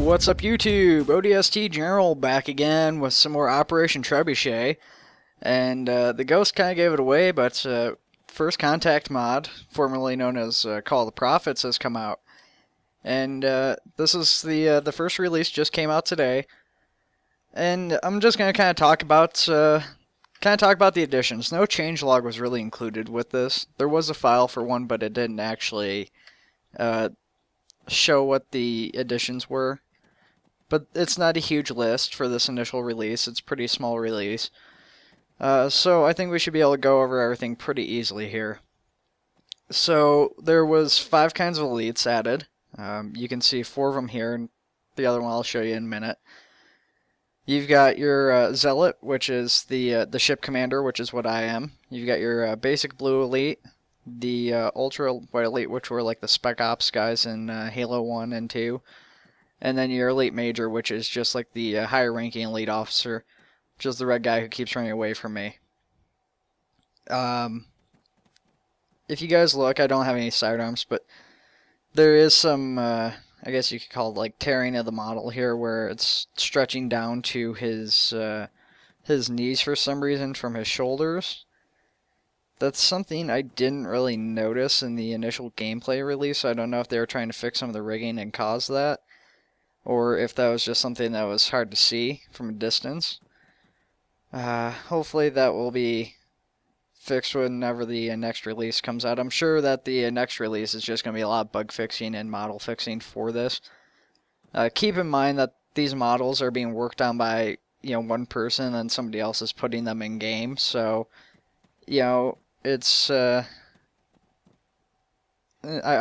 What's up YouTube? ODST General back again with some more Operation Trebuchet. And the Ghost kind of gave it away, but First Contact mod, formerly known as Call of the Prophets, has come out. And this is the first release, just came out today. And I'm just going to kind of talk about the additions. No changelog was really included with this. There was a file for one, but it didn't actually show what the additions were. But it's not a huge list for this initial release. It's a pretty small release. So I think we should be able to go over everything pretty easily here. So there was 5 kinds of elites added. You can see 4 of them here, and the other one I'll show you in a minute. You've got your Zealot, which is the ship commander, which is what I am. You've got your basic blue elite, the ultra white elite, which were like the Spec Ops guys in Halo 1 and 2. And then your elite major, which is just like the higher ranking elite officer, which is the red guy who keeps running away from me. If you guys look, I don't have any sidearms, but there is some, I guess you could call it like tearing of the model here, where it's stretching down to his knees for some reason from his shoulders. That's something I didn't really notice in the initial gameplay release. I don't know if they were trying to fix some of the rigging and cause that, or if that was just something that was hard to see from a distance. Hopefully that will be fixed whenever the next release comes out. I'm sure that the next release is just going to be a lot of bug fixing and model fixing for this. Keep in mind that these models are being worked on by one person, and somebody else is putting them in game. So it's I'm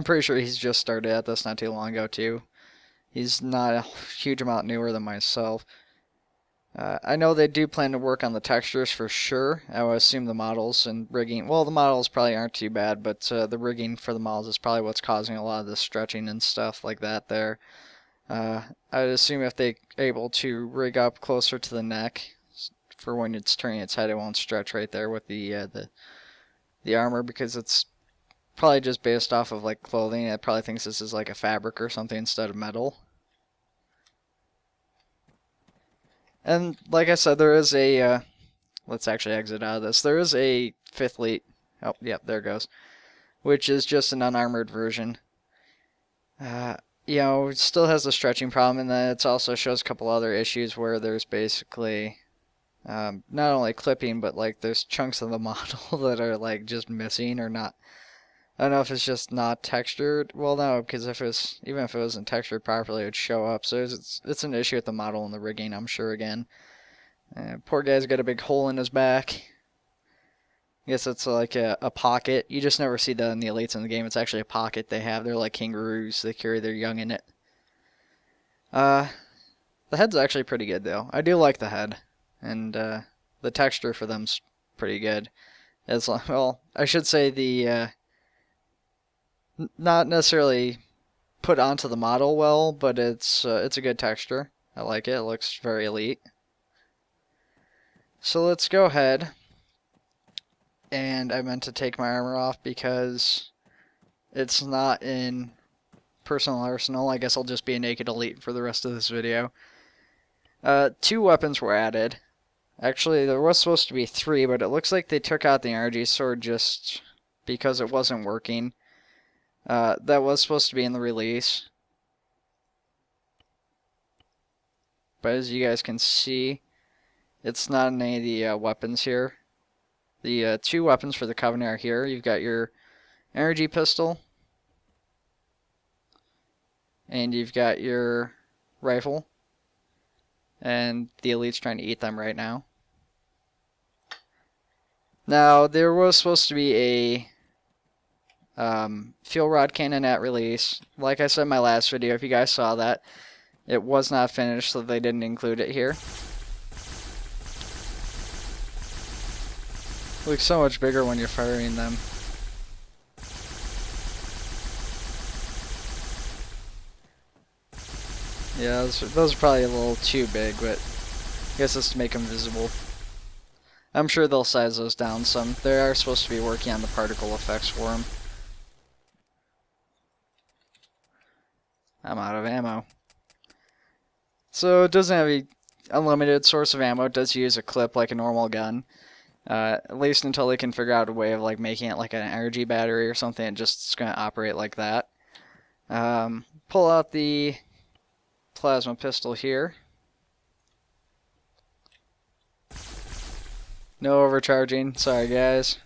pretty sure he's just started at this not too long ago too. He's not a huge amount newer than myself. I know they do plan to work on the textures for sure. I would assume the models and rigging, well, the models probably aren't too bad, but the rigging for the models is probably what's causing a lot of the stretching and stuff like that there. I'd assume if they're able to rig up closer to the neck for when it's turning its head, it won't stretch right there with the armor, because it's probably just based off of like clothing. It probably thinks this is like a fabric or something instead of metal. And like I said, there is a let's actually exit out of this. There is a 5th elite. Oh, yep, there it goes. Which is just an unarmored version. It still has the stretching problem, and then it also shows a couple other issues where there's basically not only clipping, but like there's chunks of the model that are like just missing or not. I don't know if it's just not textured. Well, no, because even if it wasn't textured properly, it would show up. So it's an issue with the model and the rigging, I'm sure, again. Poor guy's got a big hole in his back. I guess it's like a pocket. You just never see that in the elites in the game. It's actually a pocket they have. They're like kangaroos. They carry their young in it. The head's actually pretty good, though. I do like the head. And the texture for them's pretty good. Well, I should say the... not necessarily put onto the model well, but it's a good texture. I like it. It looks very elite. So let's go ahead. And I meant to take my armor off because it's not in personal arsenal. I guess I'll just be a naked elite for the rest of this video. 2 weapons were added. Actually, there was supposed to be 3, but it looks like they took out the energy sword just because it wasn't working. That was supposed to be in the release. But as you guys can see, it's not in any of the weapons here. The 2 weapons for the Covenant are here. You've got your energy pistol. And you've got your rifle. And the elite's trying to eat them right now. Now, there was supposed to be a fuel rod cannon at release. Like I said in my last video, if you guys saw that, it was not finished, so they didn't include it here. Looks so much bigger when you're firing them. Yeah, those are probably a little too big, but I guess it's to make them visible. I'm sure they'll size those down some. They are supposed to be working on the particle effects for them. I'm out of ammo. So it doesn't have a unlimited source of ammo. It does use a clip like a normal gun. At least until they can figure out a way of like making it like an energy battery or something. It just going to operate like that. Pull out the plasma pistol here. No overcharging. Sorry, guys.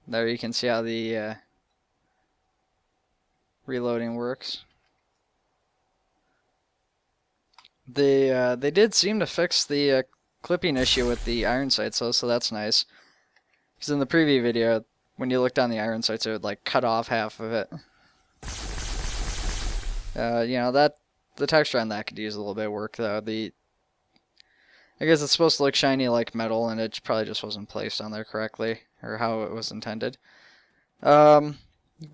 There you can see how the reloading works. They did seem to fix the clipping issue with the iron sights, though, so that's nice. Because in the preview video, when you looked on the iron sights, it would like cut off half of it. You know, that the texture on that could use a little bit of work, though. I guess it's supposed to look shiny like metal, and it probably just wasn't placed on there correctly, or how it was intended. Got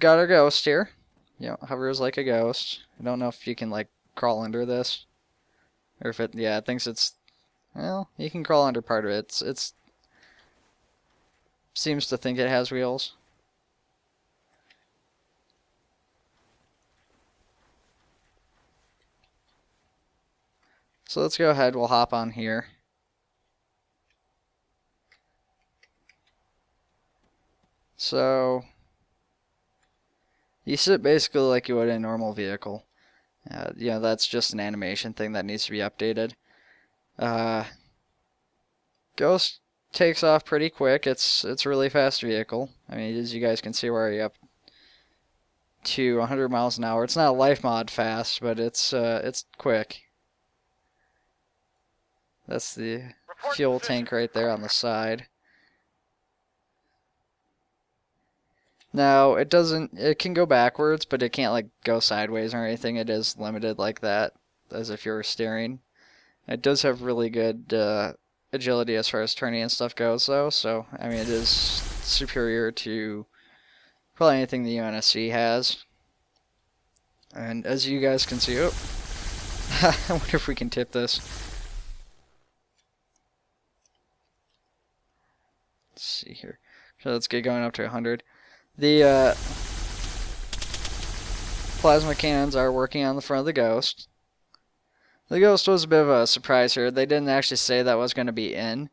our ghost here. You know, hovers like a ghost. I don't know if you can like crawl under this, or if it. Yeah, it thinks it's. Well, you can crawl under part of it. It's seems to think it has wheels. So let's go ahead. We'll hop on here. So you sit basically like you would in a normal vehicle. You know, that's just an animation thing that needs to be updated. Ghost takes off pretty quick. It's a really fast vehicle. I mean, as you guys can see, we're already up to 100 miles an hour. It's not a life mod fast, but it's quick. That's the fuel tank right there on the side. Now, it can go backwards, but it can't like go sideways or anything. It is limited like that, as if you were steering. It does have really good agility as far as turning and stuff goes, though, so, I mean, it is superior to probably anything the UNSC has. And as you guys can see, oh, I wonder if we can tip this. Let's see here. So let's get going up to 100. The plasma cannons are working on the front of the Ghost. The Ghost was a bit of a surprise here. They didn't actually say that was going to be in.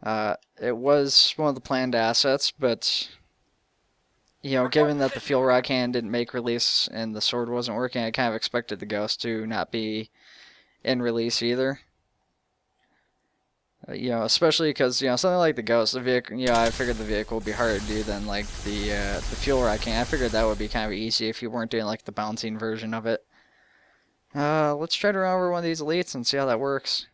It was one of the planned assets, but you know, given that the fuel rod cannon didn't make release and the sword wasn't working, I kind of expected the Ghost to not be in release either. You know, especially because, you know, something like the Ghost, the vehicle, you know, I figured the vehicle would be harder to do than like the fuel rod cannon. I figured that would be kind of easy if you weren't doing like the bouncing version of it. Let's try to run over one of these elites and see how that works.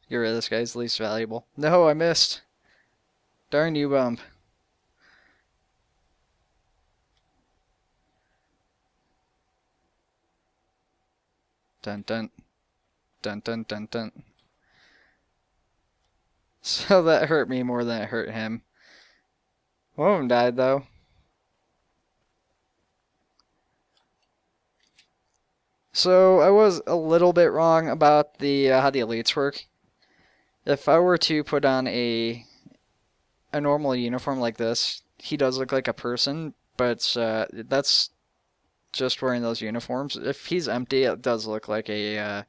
Get rid of this guy's least valuable. No, I missed. Darn you, bump. Dun dun. Dun dun dun dun. So that hurt me more than it hurt him. One of them died, though. So I was a little bit wrong about the how the elites work. If I were to put on a normal uniform like this, he does look like a person, but that's just wearing those uniforms. If he's empty, it does look like a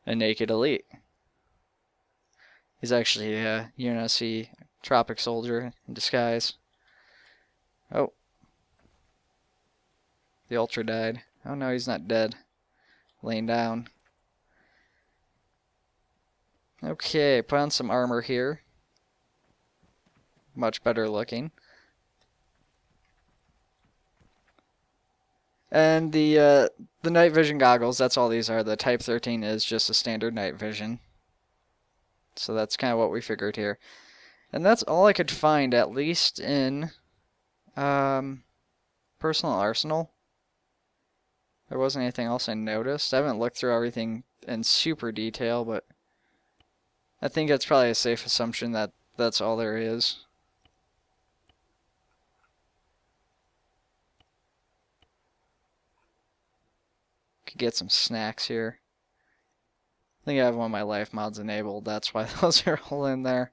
naked elite. He's actually a UNSC tropic soldier in disguise. Oh. The Ultra died. Oh no, he's not dead. Laying down. Okay, put on some armor here. Much better looking. And the night vision goggles, that's all these are. The Type 13 is just a standard night vision. So that's kind of what we figured here. And that's all I could find, at least in Personal Arsenal. There wasn't anything else I noticed. I haven't looked through everything in super detail, but I think it's probably a safe assumption that that's all there is. Could get some snacks here. I think I have one of my life mods enabled. That's why those are all in there.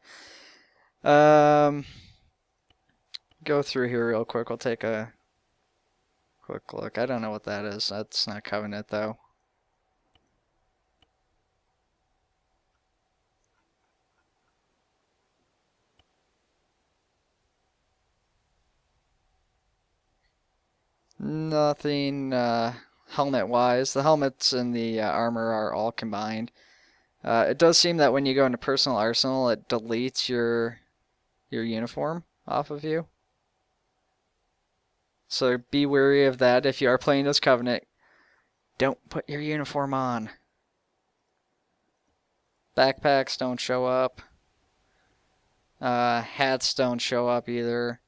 Got go through here real quick. We'll take a quick look. I don't know what that is. That's not Covenant though. Nothing helmet-wise. The helmets and the armor are all combined. It does seem that when you go into personal arsenal, it deletes your uniform off of you. So be wary of that if you are playing as Covenant. Don't put your uniform on. Backpacks don't show up. Hats don't show up either.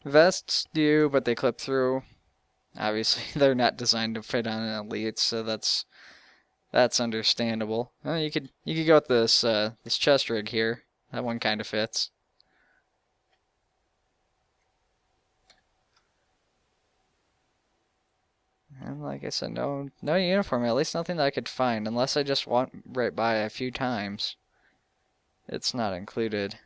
Vests do, but they clip through. Obviously, they're not designed to fit on an elite, so that's understandable. You could go with this this chest rig here. That one kind of fits. And like I said, no uniform. At least nothing that I could find, unless I just walk right by a few times. It's not included.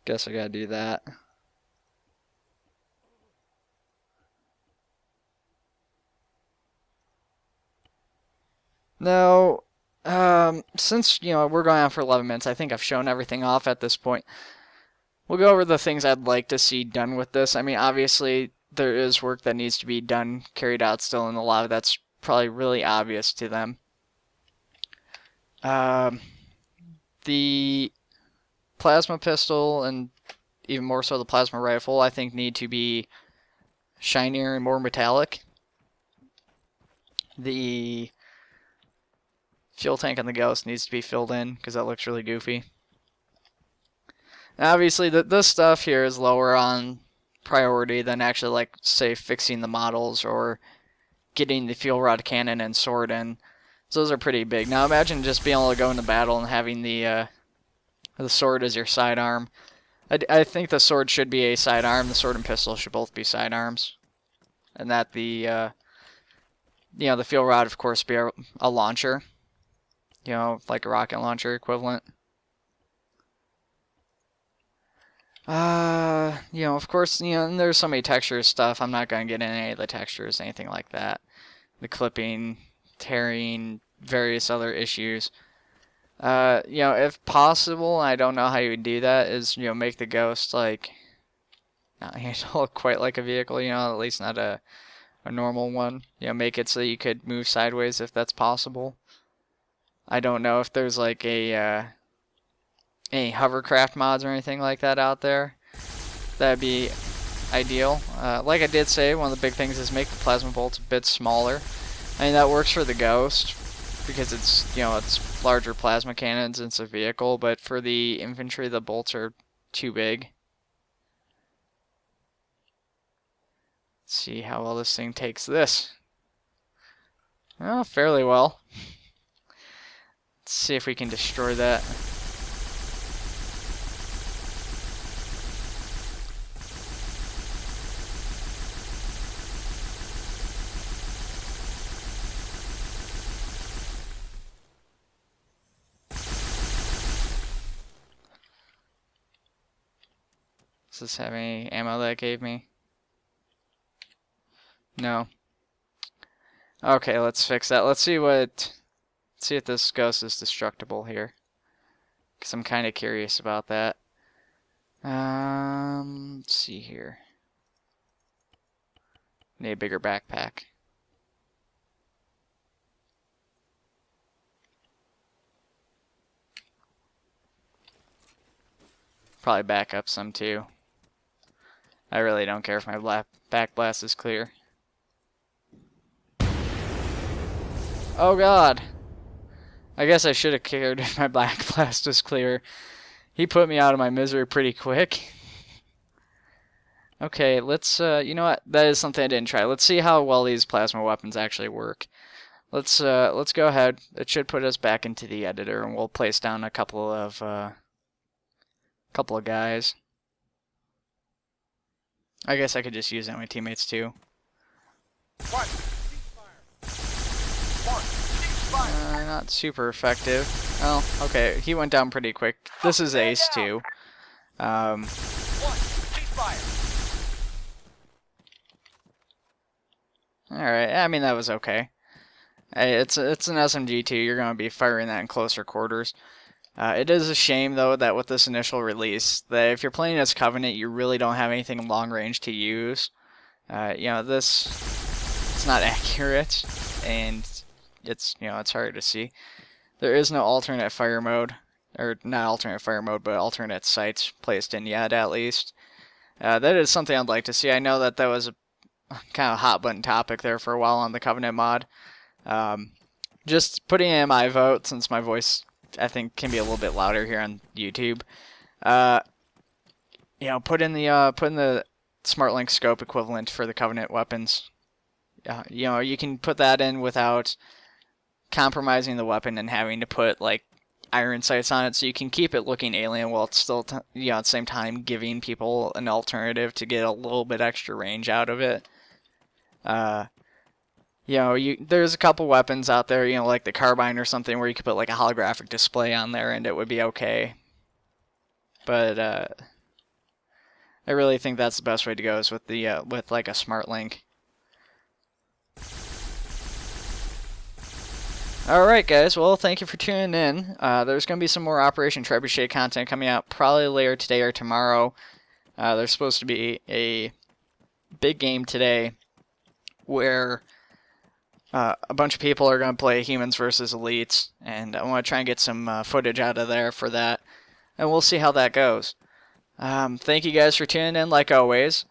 Guess I gotta do that. Now, since we're going on for 11 minutes, I think I've shown everything off at this point. We'll go over the things I'd like to see done with this. I mean, obviously, there is work that needs to be done, carried out still, and a lot of that's probably really obvious to them. The plasma pistol, and even more so the plasma rifle, I think need to be shinier and more metallic. The fuel tank on the Ghost needs to be filled in, because that looks really goofy. Now, obviously, this stuff here is lower on priority than actually, like, say, fixing the models or getting the fuel rod cannon and sword in. So those are pretty big. Now, imagine just being able to go into battle and having the sword as your sidearm. I think the sword should be a sidearm. The sword and pistol should both be sidearms. And that the fuel rod, of course, be a launcher. Like a rocket launcher equivalent. Of course, and there's so many textures stuff. I'm not going to get into any of the textures, anything like that. The clipping, tearing, various other issues. If possible, I don't know how you would do that, is, make the Ghost, like, not handle quite like a vehicle, at least not a normal one. Make it so that you could move sideways if that's possible. I don't know if there's, like, any hovercraft mods or anything like that out there. That'd be ideal. Like I did say, one of the big things is make the plasma bolts a bit smaller. I mean, that works for the Ghost because it's, it's larger plasma cannons and it's a vehicle, but for the infantry, the bolts are too big. Let's see how well this thing takes this. Oh, fairly well. Let's see if we can destroy that. Does this have any ammo that it gave me? No. Okay, let's fix that. Let's see if this Ghost is destructible here. Because I'm kind of curious about that. Let's see here. Need a bigger backpack. Probably back up some too. I really don't care if my back blast is clear. Oh god. I guess I should have cared if my back blast was clear. He put me out of my misery pretty quick. Okay, let's, you know what? That is something I didn't try. Let's see how well these plasma weapons actually work. Let's go ahead. It should put us back into the editor, and we'll place down a couple of guys. I guess I could just use that with my teammates too. Not super effective. Oh, okay, he went down pretty quick. This is Ace too. Alright, I mean, that was okay. It's an SMG2, you're going to be firing that in closer quarters. It is a shame, though, that with this initial release, that if you're playing as Covenant, you really don't have anything long range to use. You know, it's not accurate, and it's hard to see. There is no alternate fire mode, or not alternate fire mode, but alternate sights placed in yet, at least. That is something I'd like to see. I know that was a kind of hot button topic there for a while on the Covenant mod. Just putting in my vote, since my voice, I think, can be a little bit louder here on YouTube. You know, put in the Smart Link scope equivalent for the Covenant weapons. You know, you can put that in without compromising the weapon and having to put like iron sights on it, so you can keep it looking alien while it's still, at the same time giving people an alternative to get a little bit extra range out of it. You know, there's a couple weapons out there, you know, like the carbine or something, where you could put like a holographic display on there and it would be okay. But I really think that's the best way to go, is with the with like a smart link. Alright guys, well, thank you for tuning in. There's going to be some more Operation Trebuchet content coming out probably later today or tomorrow. There's supposed to be a big game today where a bunch of people are going to play humans versus elites, and I want to try and get some footage out of there for that, and we'll see how that goes. Thank you guys for tuning in, like always.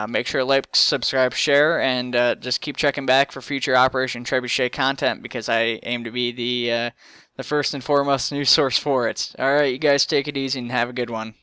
Make sure to like, subscribe, share, and just keep checking back for future Operation Trebuchet content, because I aim to be the first and foremost news source for it. Alright, you guys take it easy and have a good one.